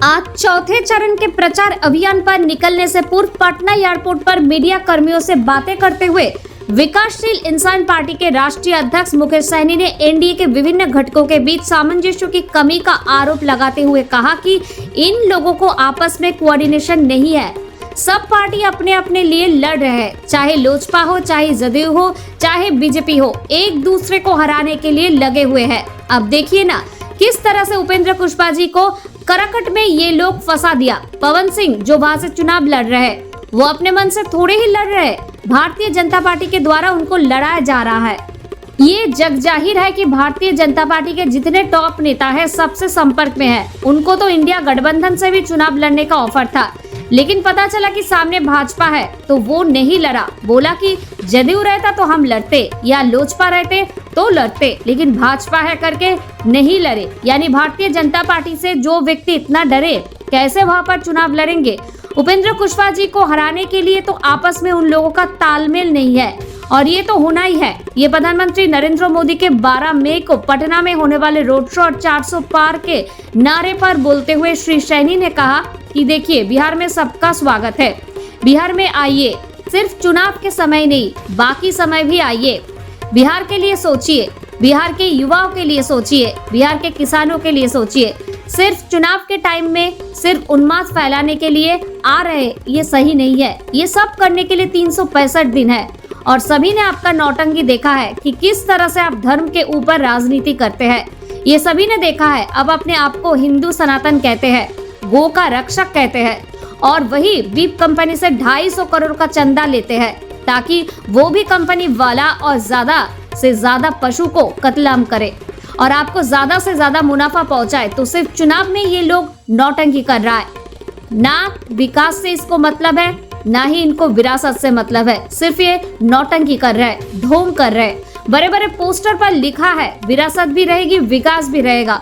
आज चौथे चरण के प्रचार अभियान पर निकलने से पूर्व पटना एयरपोर्ट पर मीडिया कर्मियों से बातें करते हुए विकासशील इंसान पार्टी के राष्ट्रीय अध्यक्ष मुकेश सहनी ने एनडीए के विभिन्न घटकों के बीच सामंजस्य की कमी का आरोप लगाते हुए कहा कि इन लोगों को आपस में कोऑर्डिनेशन नहीं है। सब पार्टी अपने अपने लिए लड़ रहे हैं, चाहे लोजपा हो, चाहे जदयू हो, चाहे बीजेपी हो, एक दूसरे को हराने के लिए लगे हुए हैं। अब देखिए ना किस तरह से उपेंद्र कुशवाहा जी को करकट में ये लोग फंसा दिया। पवन सिंह जो वहां से चुनाव लड़ रहे हैं, वो अपने मन से थोड़े ही लड़ रहे हैं, भारतीय जनता पार्टी के द्वारा उनको लड़ाया जा रहा है। ये जग जाहिर है कि भारतीय जनता पार्टी के जितने टॉप नेता हैं सबसे संपर्क में है। उनको तो इंडिया गठबंधन से भी चुनाव लड़ने का ऑफर था, लेकिन पता चला कि सामने भाजपा है तो वो नहीं लड़ा। बोला कि जदयू रहता तो हम लड़ते या लोजपा रहते तो लड़ते, लेकिन भाजपा है करके नहीं लड़े। यानी भारतीय जनता पार्टी से जो व्यक्ति इतना डरे कैसे वहां पर चुनाव लड़ेंगे। उपेंद्र कुशवाहा जी को हराने के लिए तो आपस में उन लोगों का तालमेल नहीं है और ये तो होना ही है। ये प्रधानमंत्री नरेंद्र मोदी के 12 मई को पटना में होने वाले रोड शो और 400 पार के नारे पर बोलते हुए श्री सैनी ने कहा कि देखिए, बिहार में सबका स्वागत है, बिहार में आइए, सिर्फ चुनाव के समय नहीं बाकी समय भी आइए, बिहार के लिए सोचिए, बिहार के युवाओं के लिए सोचिए, बिहार के किसानों के लिए सोचिए। सिर्फ चुनाव के टाइम में सिर्फ उन्माद फैलाने के लिए आ रहे, ये सही नहीं है। ये सब करने के लिए 365 दिन है और सभी ने आपका नौटंकी देखा है कि किस तरह से आप धर्म के ऊपर राजनीति करते हैं। ये सभी ने देखा है। अब अपने आप को हिंदू सनातन कहते हैं, गो का रक्षक कहते हैं और वही बीप कंपनी से 250 करोड़ का चंदा लेते हैं ताकि वो भी कंपनी वाला और ज्यादा से ज्यादा पशु को कत्लेआम करे और आपको ज्यादा से ज्यादा मुनाफा पहुंचाए। तो सिर्फ चुनाव में ये लोग नौटंकी कर रहा है। ना विकास से इसको मतलब है, ना ही इनको विरासत से मतलब है। सिर्फ ये नौटंकी कर रहे हैं, ढोंग कर रहे हैं। बड़े बड़े पोस्टर पर लिखा है विरासत भी रहेगी, विकास भी रहेगा।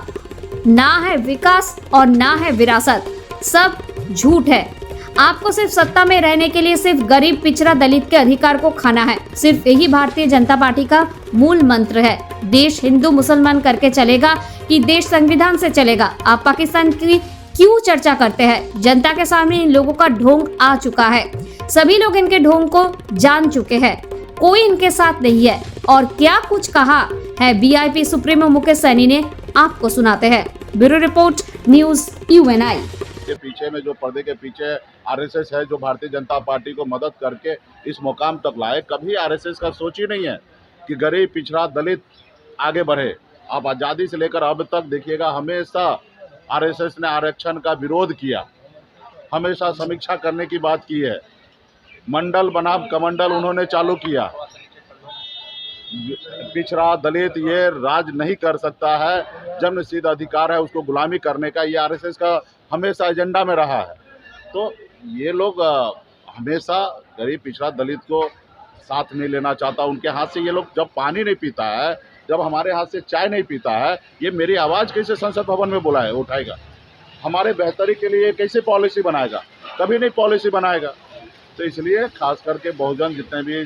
ना है विकास और ना है विरासत, सब झूठ है। आपको सिर्फ सत्ता में रहने के लिए सिर्फ गरीब, पिछड़ा, दलित के अधिकार को खाना है। सिर्फ यही भारतीय जनता पार्टी का मूल मंत्र है। देश हिंदू मुसलमान करके चलेगा कि देश संविधान से चलेगा। आप पाकिस्तान की क्यों चर्चा करते हैं? जनता के सामने इन लोगों का ढोंग आ चुका है। सभी लोग इनके ढोंग को जान चुके हैं, कोई इनके साथ नहीं है। और क्या कुछ कहा है बीआईपी सुप्रीमो मुकेश सहनी ने, आपको सुनाते हैं। Bureau report, news UNI। के पीछे में जो पर्दे के पीछे आरएसएस है, जो भारतीय जनता पार्टी को मदद करके इस मुकाम तक लाए। कभी आरएसएस का सोच ही नहीं है कि गरीब, पिछड़ा, दलित आगे बढ़े। आप आज़ादी से लेकर अब तक देखिएगा, हमेशा आरएसएस ने आरक्षण का विरोध किया, हमेशा समीक्षा करने की बात की है। मंडल बनाम कमंडल उन्होंने चालू किया। पिछड़ा, दलित ये राज नहीं कर सकता है, जन्मसिद्ध अधिकार है, उसको गुलामी करने का ये आरएसएस का हमेशा एजेंडा में रहा है। तो ये लोग हमेशा गरीब, पिछड़ा, दलित को साथ नहीं लेना चाहता। उनके हाथ से ये लोग जब पानी नहीं पीता है, जब हमारे हाथ से चाय नहीं पीता है, ये मेरी आवाज़ कैसे संसद भवन में उठाएगा? हमारे बेहतरी के लिए कैसे पॉलिसी बनाएगा? कभी नहीं पॉलिसी बनाएगा। तो इसलिए खास करके बहुजन जितने भी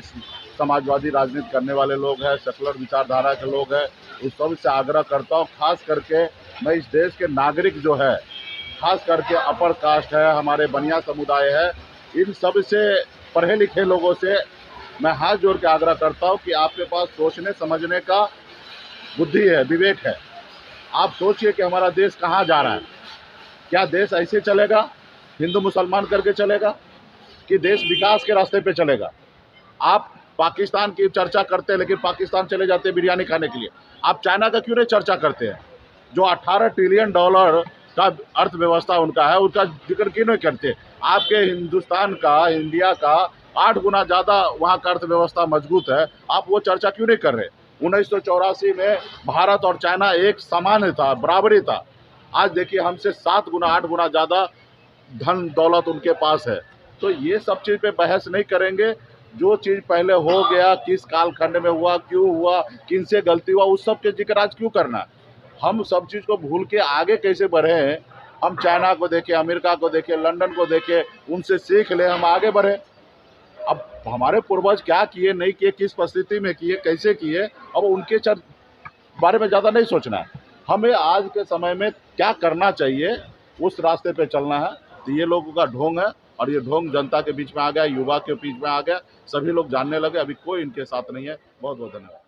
समाजवादी राजनीति करने वाले लोग हैं, सेकुलर विचारधारा के लोग हैं, उस सब से आग्रह करता हूँ। खास करके मैं इस देश के नागरिक जो है, खास करके अपर कास्ट है, हमारे बनिया समुदाय है, इन सब से पढ़े लिखे लोगों से मैं हाथ जोड़ के आग्रह करता हूँ कि आपके पास सोचने समझने का बुद्धि है, विवेक है। आप सोचिए कि हमारा देश कहाँ जा रहा है। क्या देश ऐसे चलेगा, हिंदू मुसलमान करके चलेगा, कि देश विकास के रास्ते पे चलेगा? आप पाकिस्तान की चर्चा करते हैं, लेकिन पाकिस्तान चले जाते हैं बिरयानी खाने के लिए। आप चाइना का क्यों नहीं चर्चा करते हैं, जो $18 ट्रिलियन का अर्थव्यवस्था उनका है, उसका जिक्र क्यों नहीं करते? आपके हिंदुस्तान का, इंडिया का 8 गुना ज़्यादा वहाँ का अर्थव्यवस्था मजबूत है, आप वो चर्चा क्यों नहीं कर रहे? 1984 में भारत और चाइना एक समान था, बराबरी था। आज देखिए हमसे 7 गुना 8 गुना ज़्यादा धन दौलत उनके पास है। तो ये सब चीज़ पे बहस नहीं करेंगे। जो चीज़ पहले हो गया, किस कालखंड में हुआ, क्यों हुआ, किन से गलती हुआ, उस सब के जिक्र आज क्यों करना है? हम सब चीज़ को भूल के आगे कैसे बढ़े हैं? हम चाइना को देखें, अमेरिका को देखें, लंदन को देखें, उनसे सीख लें, हम आगे बढ़े। अब हमारे पूर्वज क्या किए, नहीं किए, किस परिस्थिति में किए, कैसे किए, अब उनके बारे में ज़्यादा नहीं सोचना है। हमें आज के समय में क्या करना चाहिए, उस रास्ते पे चलना है। तो ये लोगों का ढोंग है और ये ढोंग जनता के बीच में आ गया, युवा के बीच में आ गया, सभी लोग जानने लगे। अभी कोई इनके साथ नहीं है। बहुत बहुत धन्यवाद।